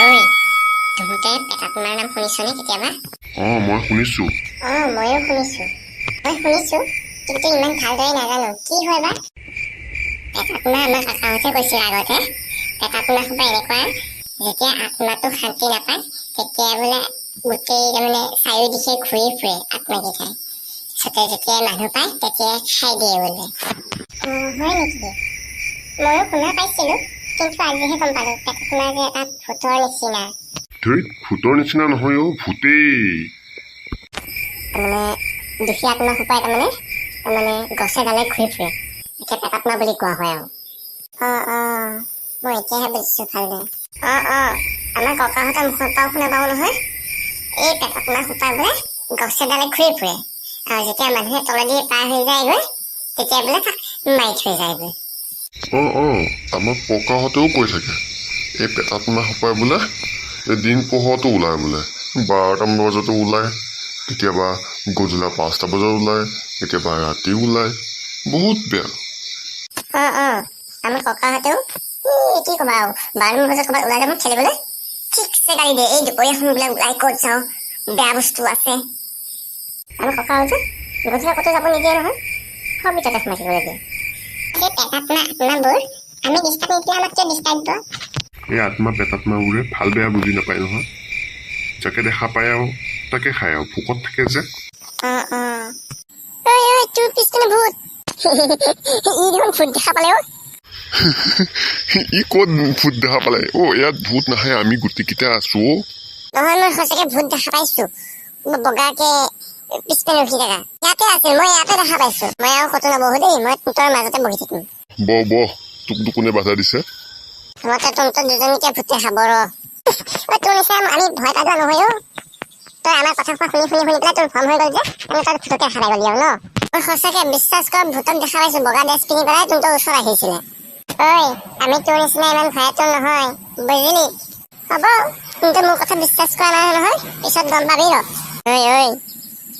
ঐ তহঁতে পেটাকুমাৰ নাম শুনিছনে কেতিয়াবা? মই শুনিছো। ময়ো শুনিছো। মই শুনিছো কিন্তু ইমান ভালদৰে নাজানো কি হয় বা। পেটাকুমা আমাৰ কাকাহঁতে কৈছিল আগতে। পেটাকুমা সোপা এনেকুৱা, যেতিয়া আত্মাটো শান্তি নাপায় তেতিয়া বোলে গোটেই তাৰমানে চাৰিওদিশে ঘূৰি ফুৰে আত্মাকেইটাই। পিছতে যেতিয়াই মানুহ পায় তেতিয়াই খাই দিয়ে বোলে। হয় নেকি? ময়ো শুনা পাইছিলো, কিন্তু আজিহে গম পালো পেটাকুমা যে এটা ভূতৰ নিচিনা। ধেইত, ভূতৰ নিচিনা নহয় অ, ভূতেই। তাৰমানে দুখীয়া আত্মা সোপাই তাৰমানে গছে ডালে ঘূৰি ফুৰে, এতিয়া পেটাকুমা বুলি কোৱা হয় আৰু। মই এতিয়াহে বুজিছো ভালদৰে। আমাৰ ককাহঁতৰ মুখৰ পৰাও শুনা পাওঁ নহয়, এই পেটাকুমা সোপা বোলে গছে ডালে ঘূৰি ফুৰে আৰু যেতিয়া মানুহে তলেদি পাৰ হৈ যায়গৈ তেতিয়া বোলে তাক মাৰি থৈ যায়গৈ। আমাৰ ককাহঁতেও কৈ থাকে এই পেটাকুমা সোপাই বোলে এই দিন পোহৰতো ওলায় বোলে, 12টামান বজাতো ওলায়, কেতিয়াবা গধূলা 5টা বজাত ওলায়, কেতিয়াবা ৰাতি ওলায়, বহুত বেয়া। আমাৰ ককাহঁতেও কি ক'বা আৰু 12মান বজাত ক'ৰবাত ওলাই যাব খেলিবলৈ, ঠিকছে গালি দিয়ে, এই দুপৰীয়া সময়বিলাক ওলাই ক'ত যাওঁ, বেয়া বস্তু আছে। আমাৰ ককাহঁতে গধূলা ক'তো যাব নিদিয়ে নহয়, সব ভিতৰতে সোমাই থাকিবলৈ দিয়ে। সেই পেটাকুমা আত্মাবোৰ আমি ডিষ্টাৰ্ব নিদিলে আমাক কিয় ডিষ্টাৰ্ব দিব? এই আত্মা পেটাত্মাবোৰে ভাল বেয়া বুজি নাপায় নহয়, যাকে দেখা পায় আৰু তাকে খায় আৰু, ভোকত থাকে যে। তোৰ পিছপিনে ভূত। ই দেখোন ভূত দেখা পালে অ। ই ক'ত ভূত দেখা পালে? ইয়াত ভূত নাহে, আমি গোটেইকেইটা আছো। নহয়, মই সঁচাকে ভূত দেখা পাইছো, বগাকে পিছপিনে ৰখি থকা। ইয়াতে আছে, মই ইয়াতে দেখা পাইছো। মই আৰু ক'তো নবহো দেই, মই তোৰ মাজতে বহি থাকিম। বহ, তোক কোনে বাধা দিছে? মতে তোৰ দুজনীকে ভূতে খাব ৰ। তোৰ নিচিনা আমি ভয় পাই যোৱা নহয় অ। তই আমাৰ কথা শুনি পেলাই তোৰ ভ্ৰম হৈ গ'ল যে, আমি তই ভূতকে খাই গলি আৰু ন। মই সঁচাকে বিশ্বাস কৰ, ভূতক দেখা পাইছো, বগা ড্ৰেছ পিন্ধি পেলাই তোৰ ওচৰত আহিছিলে। আমি তোৰ নিচিনা ইমান ভয়াতুৰ নহয়, বুজিলি? হ'ব, কিন্তু মোৰ কথা বিশ্বাস কৰা নাই নহয়, পিছত গম পাবি ৰ।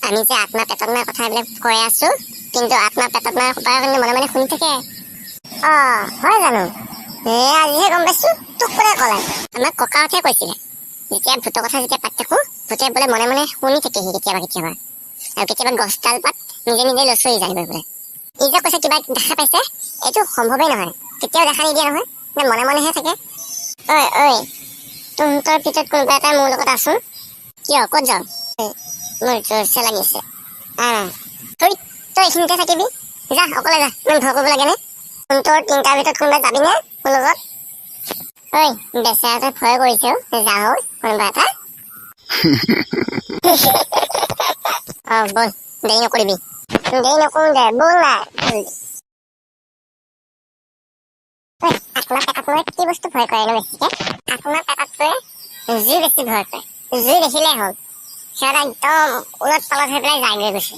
আমি যে আত্মা পেটাকুমাৰ কথা এইবিলাক কৈ আছো, কিন্তু আত্মা পেটাকুমাৰ সোপাই কিন্তু মনে মনে শুনি থাকে। হয় জানো? আজিহে গম পাইছো, তোক কোনে ক'লে? আমাক ককাহঁতে কৈছিলে, যেতিয়া ভূতৰ কথা যেতিয়া পাতি থাকো, ভূতে বোলে মনে মনে শুনি থাকেহি কেতিয়াবা আৰু কেতিয়াবা গছডাল পাত নিজে নিজে লচৰি যায় বোলে। ই যে কৈছে কিবা দেখা পাইছে, এইটো সম্ভৱেই নহয়, কেতিয়াও দেখা নিদিয়ে নহয়, মনে মনেহে থাকে। তহঁতৰ ভিতৰত কোনোবা এটা মোৰ লগত আছোন। কিয়, ক'ত যাওঁ? মোৰ জোৰছে লাগিছে। তই এইখিনিতে থাকিবি, যা অকলে যা, ইমান ভয় কৰিব লাগে নে? তোৰ 3টাৰ ভিতৰত কোনোবা যাবি নে মোৰ লগত? বেচেৰাটোৱে ভয় কৰিছে, যাওঁ কোনোবা এটা। বল, দেৰি নকৰিবি। দেৰি নকৰো দে, বল না। আত্মা পেটাকুমাৰ কি বস্তু ভয় কৰে নো বেছিকে? আত্মা পেটাটোৱে জুই বেছি ভয় কৰে, জুই দেখিলেই হ'ল সিহঁত একদম উলট পালট হৈ পেলাই যায়গৈ গৈছে।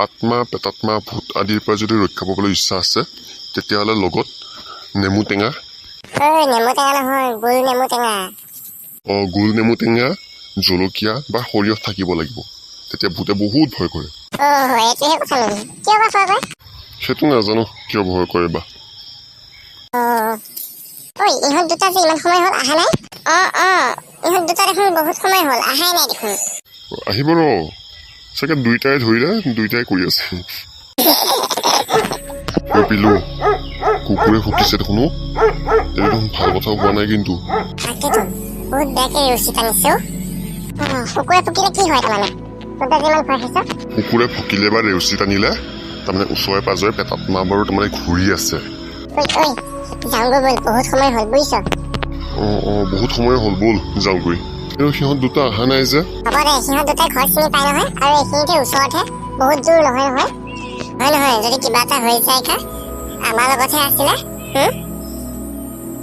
আত্মা পেটাত্মা ভূত আদিৰ পৰা যদি ৰক্ষা পাবলৈ ইচ্ছা আছে, তেতিয়াহ'লে লগত নেমু টেঙা। নেমু টেঙা নহয়, গোল নেমু টেঙা। গোল নেমু টেঙা, জলকীয়া বা সৰিয়হ থাকিব লাগিব, তেতিয়া ভূতে বহুত ভয় কৰে। এইটোহে কথা নেকি? কিয় বা ভয় কৰে? সেইটো নাজানো কিয় ভয় কৰে বা। ইহঁত দুটা যে ইমান সময় হ'ল আহা নাই? ইহঁত দুটা দেখোন বহুত সময় হ'ল আহাই নাই দেখোন। আহিব ৰ, চাগে দুইটাই ধৰিলে, দুইটাই কৰি আছে। পিলু, কুকুৰে ফুটিছে দেখোন। এইটো দেখোন ভাল কথা হোৱা নাই কিন্তু। তাকেতো বহুত বেয়াকে ৰছী টানিছে। কুকুৰে ফুকিলে কি হয় তাৰমানে? তহঁতে যিমান ভয় খাইছ? কুকুৰে ফুকিলে বা ৰেউচি টানিলে তাৰমানে ওচৰে পাজৰে পেটাত্মাবোৰ তাৰমানে ঘূৰি আছে। যাওঁগৈ বল, বহুত সময় হ'ল বুজিছ। বহুত সময় হ'ল, বল যাওঁগৈ। কিন্তু সিহঁত দুটা অহা নাই যে। হ'ব দে, সিহঁত দুটাই ঘৰ চিনি পাই নহয়, আৰু এইখিনিতে ওচৰতহে, বহুত দূৰ নহয় নহয়। যদি কিবা এটা হৈ যায় কা, আমাৰ লগতহে আছিলে।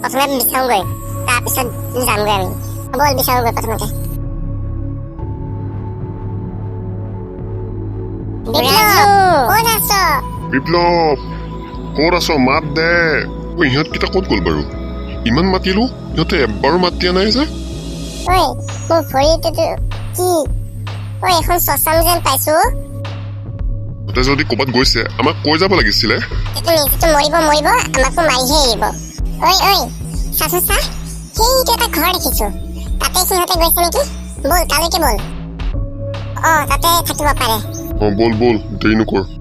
প্ৰথমে বিচাৰোগৈ, তাৰপিছত যামগৈ আমি। বল বিচাৰোগৈ প্ৰথমতে। বিপ্লৱ, ক'ত আছ? মাত দে। ইহঁতকেইটা ক'ত গ'ল বাৰু? ইমান মাতিলো, ইহঁতে এবাৰো মাত দিয়া নাই যে। মোৰ ভৰিটোতো কি? এখন চচাম যেন পাইছো। তহঁতে যদি ক'ৰবাত গৈছে আমাক কৈ যাব লাগিছিলে। মৰিব, আমাকো মাৰিহে এৰিব। চাচোন চা, সেইটো এটা ঘৰ দেখিছো তাতে সিহঁতে গৈছে নেকি বল তালৈকে বল তাতে থাকিব পাৰে বল বল দেৰি নকৰ